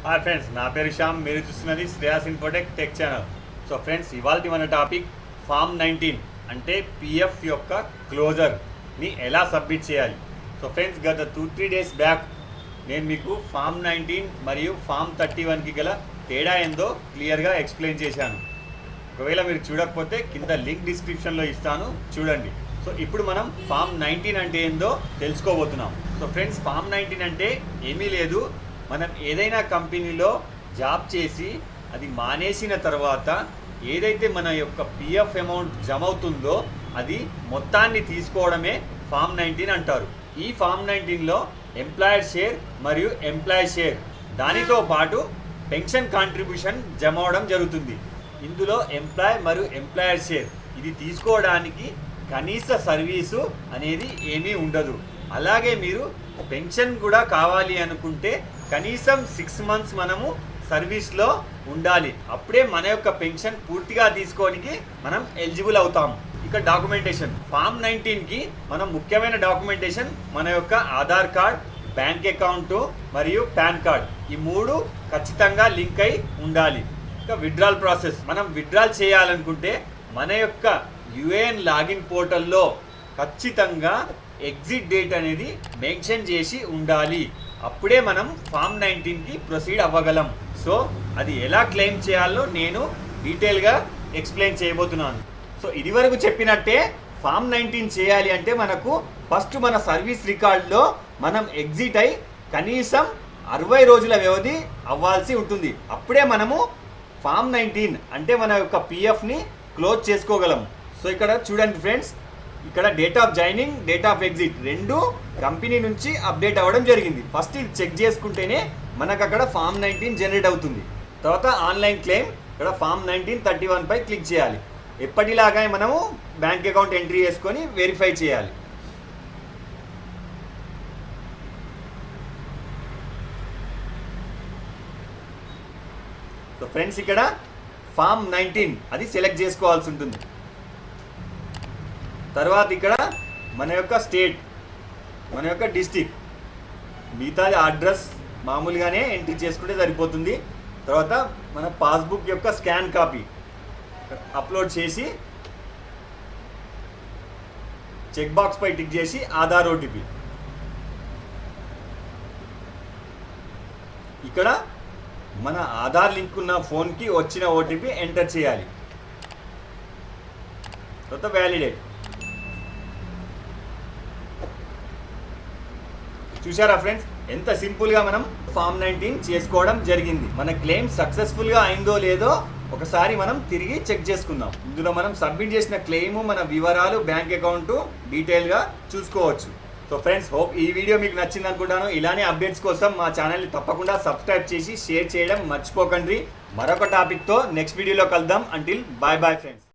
Hi friends, నా పేరు శ్యామ్. మీరు చూస్తున్నది Shreyas Infotech tech channel. So friends, ఇవాళ మన టాపిక్ ఫామ్ 19 అంటే పిఎఫ్ యొక్క క్లోజర్ని ఎలా సబ్మిట్ చేయాలి. సో ఫ్రెండ్స్, గత 2-3 డేస్ బ్యాక్ నేను మీకు ఫామ్ 19 మరియు ఫామ్ 31కి గల తేడా ఏందో క్లియర్గా ఎక్స్ప్లెయిన్ చేశాను. ఒకవేళ మీరు చూడకపోతే కింద లింక్ డిస్క్రిప్షన్లో ఇస్తాను, చూడండి. సో ఇప్పుడు మనం ఫామ్ 19 అంటే ఏందో తెలుసుకోబోతున్నాం. సో ఫ్రెండ్స్, ఫామ్ 19 అంటే ఏమీ లేదు. మనం ఏదైనా కంపెనీలో జాబ్ చేసి అది మానేసిన తర్వాత ఏదైతే మన యొక్క పిఎఫ్ అమౌంట్ జమ అవుతుందో అది మొత్తాన్ని తీసుకోవడమే ఫామ్ 19 అంటారు. ఈ ఫామ్ 19లో ఎంప్లాయర్ షేర్ మరియు ఎంప్లాయీ షేర్, దానితో పాటు పెన్షన్ కాంట్రిబ్యూషన్ జమ అవడం జరుగుతుంది. ఇందులో ఎంప్లాయ్ మరియు ఎంప్లాయర్ షేర్ ఇది తీసుకోవడానికి కనీస సర్వీసు అనేది ఏమీ ఉండదు. అలాగే మీరు పెన్షన్ కూడా కావాలి అనుకుంటే కనీసం 6 మంత్స్ మనము సర్వీస్లో ఉండాలి. అప్పుడే మన యొక్క పెన్షన్ పూర్తిగా తీసుకోవడానికి మనం ఎలిజిబుల్ అవుతాం. ఇక డాక్యుమెంటేషన్, ఫామ్ 19కి మనం ముఖ్యమైన డాక్యుమెంటేషన్ మన యొక్క ఆధార్ కార్డ్, బ్యాంక్ అకౌంట్ మరియు పాన్ కార్డ్, ఈ 3 ఖచ్చితంగా లింక్ అయి ఉండాలి. ఇక విత్డ్రాల్ ప్రాసెస్, మనం విత్డ్రాల్ చేయాలనుకుంటే మన యొక్క యుఏఎన్ లాగిన్ పోర్టల్లో ఖచ్చితంగా ఎగ్జిట్ డేట్ అనేది మెన్షన్ చేసి ఉండాలి. అప్పుడే మనం ఫామ్ 19కి ప్రొసీడ్ అవ్వగలం. సో అది ఎలా క్లెయిమ్ చేయాలో నేను డీటెయిల్గా ఎక్స్ప్లెయిన్ చేయబోతున్నాను. సో ఇదివరకు చెప్పినట్టే ఫామ్ 19 చేయాలి అంటే మనకు ఫస్ట్ మన సర్వీస్ రికార్డులో మనం ఎగ్జిట్ అయి కనీసం 60 రోజుల వ్యవధి అవ్వాల్సి ఉంటుంది. అప్పుడే మనము ఫామ్ 19 అంటే మన యొక్క పిఎఫ్ని క్లోజ్ చేసుకోగలం. సో ఇక్కడ చూడండి ఫ్రెండ్స్, ఇక్కడ date of joining, date of exit రెండు కంపెనీ నుంచి అప్డేట్ అవ్వడం జరిగింది. ఫస్ట్ ఇది చెక్ చేసుకుంటేనే మనకు అక్కడ ఫామ్ 19 జనరేట్ అవుతుంది. తర్వాత ఆన్లైన్ క్లెయిమ్, ఇక్కడ ఫామ్ 1931 పై క్లిక్ చేయాలి. ఎప్పటిలాగా మనము బ్యాంక్ అకౌంట్ ఎంట్రీ చేసుకొని వెరిఫై చేయాలి. సో ఫ్రెండ్స్, ఇక్కడ ఫామ్ 19 అది సెలెక్ట్ చేసుకోవాల్సి ఉంటుంది. తర్వాత ఇక్కడ మన యొక్క స్టేట్, మన యొక్క డిస్టిక్, మిగతా అడ్రస్ మామూలుగానే ఎంట్రీ చేసుకుంటే సరిపోతుంది. తర్వాత మన పాస్బుక్ యొక్క స్కాన్ కాపీ అప్లోడ్ చేసి చెక్ బాక్స్ పై టిక్ చేసి ఆధార్ ఓటీపీ, ఇక్కడ మన ఆధార్ లింక్ ఉన్న ఫోన్కి వచ్చిన ఓటీపీ ఎంటర్ చేయాలి. తర్వాత వ్యాలిడేట్. చూసారా ఫ్రెండ్స్, ఎంత సింపుల్గా మనం ఫామ్ 19 చేసుకోవడం జరిగింది. మన క్లెయిమ్ సక్సెస్ఫుల్గా అయిందో లేదో ఒకసారి మనం తిరిగి చెక్ చేసుకుందాం. ఇందులో మనం సబ్మిట్ చేసిన క్లెయిమ్, మన వివరాలు, బ్యాంక్ అకౌంట్ డీటెయిల్గా చూసుకోవచ్చు. సో ఫ్రెండ్స్, హోప్ ఈ వీడియో మీకు నచ్చింది అనుకుంటాను. ఇలానే అప్డేట్స్ కోసం మా ఛానల్ని తప్పకుండా సబ్స్క్రైబ్ చేసి షేర్ చేయడం మర్చిపోకండి. మరొక టాపిక్తో నెక్స్ట్ వీడియోలో కలుద్దాం. Until bye bye friends.